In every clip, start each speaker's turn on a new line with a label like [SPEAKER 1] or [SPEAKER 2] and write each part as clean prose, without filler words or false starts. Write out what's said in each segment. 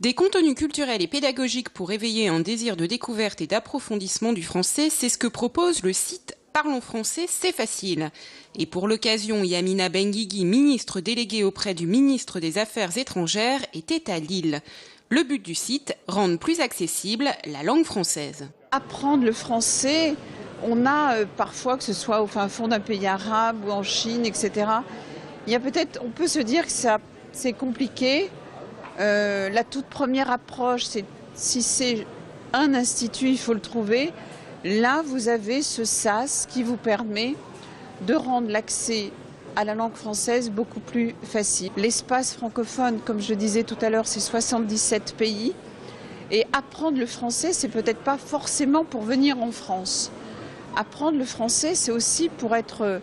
[SPEAKER 1] Des contenus culturels et pédagogiques pour éveiller un désir de découverte et d'approfondissement du français, c'est ce que propose le site Parlons français, c'est facile. Et pour l'occasion, Yamina Benguigui, ministre déléguée auprès du ministre des Affaires étrangères, était à Lille. Le but du site, rendre plus accessible la langue française.
[SPEAKER 2] Apprendre le français, on a parfois, que ce soit au fin fond d'un pays arabe ou en Chine, etc. On peut se dire que c'est compliqué. La toute première approche, c'est si c'est un institut, il faut le trouver. Là, vous avez ce SAS qui vous permet de rendre l'accès à la langue française beaucoup plus facile. L'espace francophone, comme je disais tout à l'heure, c'est 77 pays. Et apprendre le français, c'est peut-être pas forcément pour venir en France. Apprendre le français, c'est aussi pour être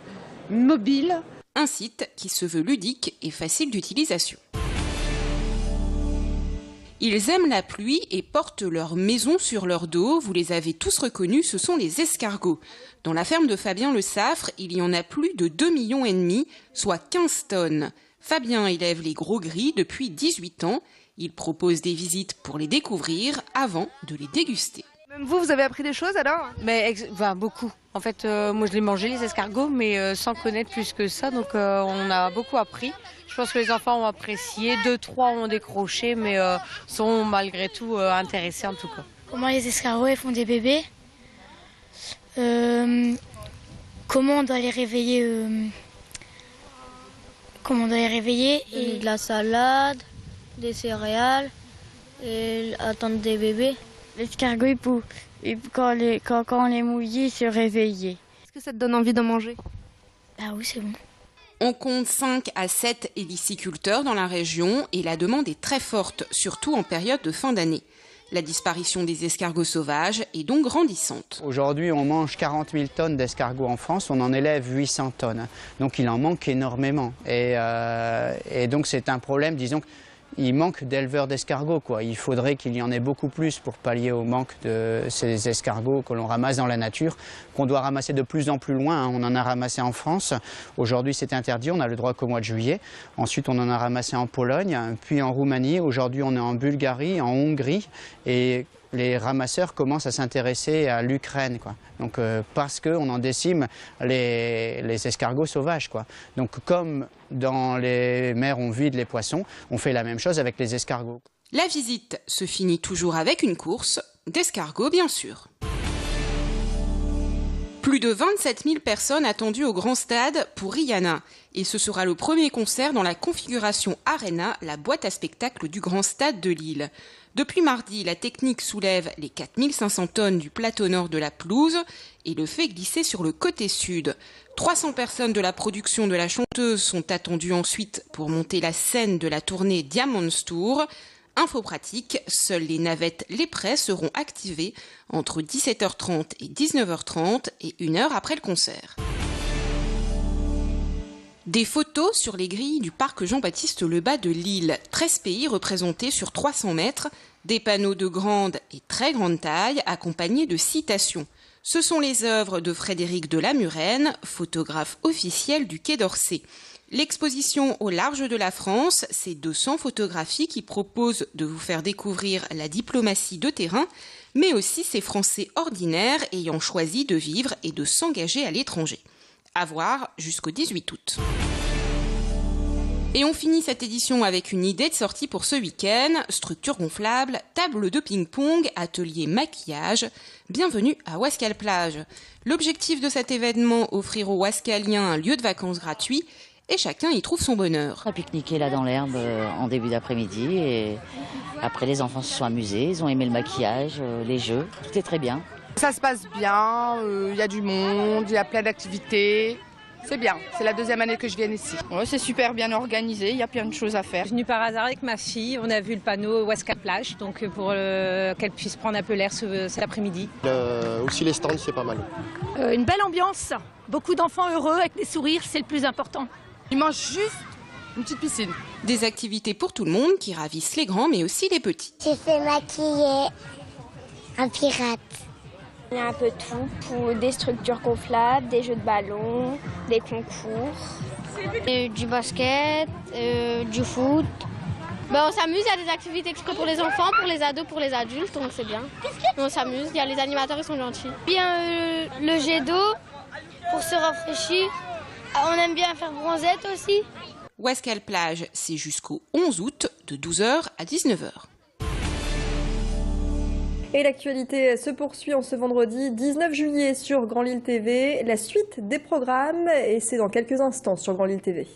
[SPEAKER 2] mobile.
[SPEAKER 1] Un site qui se veut ludique et facile d'utilisation. Ils aiment la pluie et portent leur maison sur leur dos. Vous les avez tous reconnus, ce sont les escargots. Dans la ferme de Fabien Le Saffre, il y en a plus de 2,5 millions, soit 15 tonnes. Fabien élève les gros gris depuis 18 ans. Il propose des visites pour les découvrir avant de les déguster.
[SPEAKER 3] Même vous avez appris des choses alors?
[SPEAKER 4] Beaucoup. En fait, moi je les mangeais les escargots, mais sans connaître plus que ça. Donc on a beaucoup appris. Je pense que les enfants ont apprécié. 2-3 ont décroché, mais sont malgré tout intéressés en tout cas.
[SPEAKER 5] Comment les escargots font des bébés? Comment on doit les réveiller? Et de la salade, des céréales et attendre des bébés.
[SPEAKER 6] L'escargot, quand on les mouillait, il se réveillait.
[SPEAKER 3] Est-ce que ça te donne envie d'en manger?
[SPEAKER 5] Ah oui, c'est bon.
[SPEAKER 1] On compte 5 à 7 héliciculteurs dans la région et la demande est très forte, surtout en période de fin d'année. La disparition des escargots sauvages est donc grandissante.
[SPEAKER 7] Aujourd'hui, on mange 40 000 tonnes d'escargots en France, on en élève 800 tonnes. Donc il en manque énormément. Et donc c'est un problème, disons. Il manque d'éleveurs d'escargots, quoi. Il faudrait qu'il y en ait beaucoup plus pour pallier au manque de ces escargots que l'on ramasse dans la nature, qu'on doit ramasser de plus en plus loin. On en a ramassé en France. Aujourd'hui, c'est interdit. On a le droit qu'au mois de juillet. Ensuite, on en a ramassé en Pologne, puis en Roumanie. Aujourd'hui, on est en Bulgarie, en Hongrie. Et les ramasseurs commencent à s'intéresser à l'Ukraine, quoi. Donc, parce qu'on en décime les escargots sauvages, quoi. Donc comme dans les mers on vide les poissons, on fait la même chose avec les escargots.
[SPEAKER 1] La visite se finit toujours avec une course d'escargots, bien sûr. Plus de 27 000 personnes attendues au Grand Stade pour Rihanna. Et ce sera le premier concert dans la configuration Arena, la boîte à spectacle du Grand Stade de Lille. Depuis mardi, la technique soulève les 4500 tonnes du plateau nord de la pelouse et le fait glisser sur le côté sud. 300 personnes de la production de la chanteuse sont attendues ensuite pour monter la scène de la tournée Diamonds Tour. Info pratique, seules les navettes Les Prés seront activées entre 17h30 et 19h30 et 1 heure après le concert. Des photos sur les grilles du parc Jean-Baptiste Lebas de Lille. 13 pays représentés sur 300 mètres, des panneaux de grande et très grande taille accompagnés de citations. Ce sont les œuvres de Frédéric de la Murène, photographe officiel du Quai d'Orsay. L'exposition au large de la France, c'est 200 photographies qui proposent de vous faire découvrir la diplomatie de terrain, mais aussi ces Français ordinaires ayant choisi de vivre et de s'engager à l'étranger. À voir jusqu'au 18 août. Et on finit cette édition avec une idée de sortie pour ce week-end. Structure gonflable, table de ping-pong, atelier maquillage. Bienvenue à Wascal Plage. L'objectif de cet événement, offrir aux Wascaliens un lieu de vacances gratuit et chacun y trouve son bonheur.
[SPEAKER 8] On a pique-niqué là dans l'herbe en début d'après-midi et après les enfants se sont amusés, ils ont aimé le maquillage, les jeux, tout est très bien.
[SPEAKER 3] Ça se passe bien, il y a du monde, il y a plein d'activités. C'est bien, c'est la 2e année que je viens ici.
[SPEAKER 9] Ouais, c'est super bien organisé, il y a plein de choses à faire.
[SPEAKER 10] Je suis venue par hasard avec ma fille, on a vu le panneau Wascal Plage, donc pour qu'elle puisse prendre un peu l'air cet après-midi.
[SPEAKER 11] Aussi les stands, c'est pas mal.
[SPEAKER 12] Une belle ambiance, beaucoup d'enfants heureux avec des sourires, c'est le plus important.
[SPEAKER 3] Ils mangent juste une petite piscine.
[SPEAKER 1] Des activités pour tout le monde qui ravissent les grands mais aussi les petits.
[SPEAKER 13] J'ai fait maquiller un pirate.
[SPEAKER 14] Il y a un peu de tout, pour des structures gonflables, des jeux de ballon, des concours.
[SPEAKER 5] Du basket, du foot.
[SPEAKER 15] On s'amuse, il y a des activités exprès pour les enfants, pour les ados, pour les adultes, donc c'est bien. On s'amuse, il y a les animateurs, ils sont gentils.
[SPEAKER 5] Bien le jet d'eau pour se rafraîchir. On aime bien faire bronzette aussi.
[SPEAKER 1] Ouascal Plage, c'est jusqu'au 11 août de 12h à 19h.
[SPEAKER 16] Et l'actualité se poursuit en ce vendredi 19 juillet sur Grand Lille TV. La suite des programmes, et c'est dans quelques instants sur Grand Lille TV.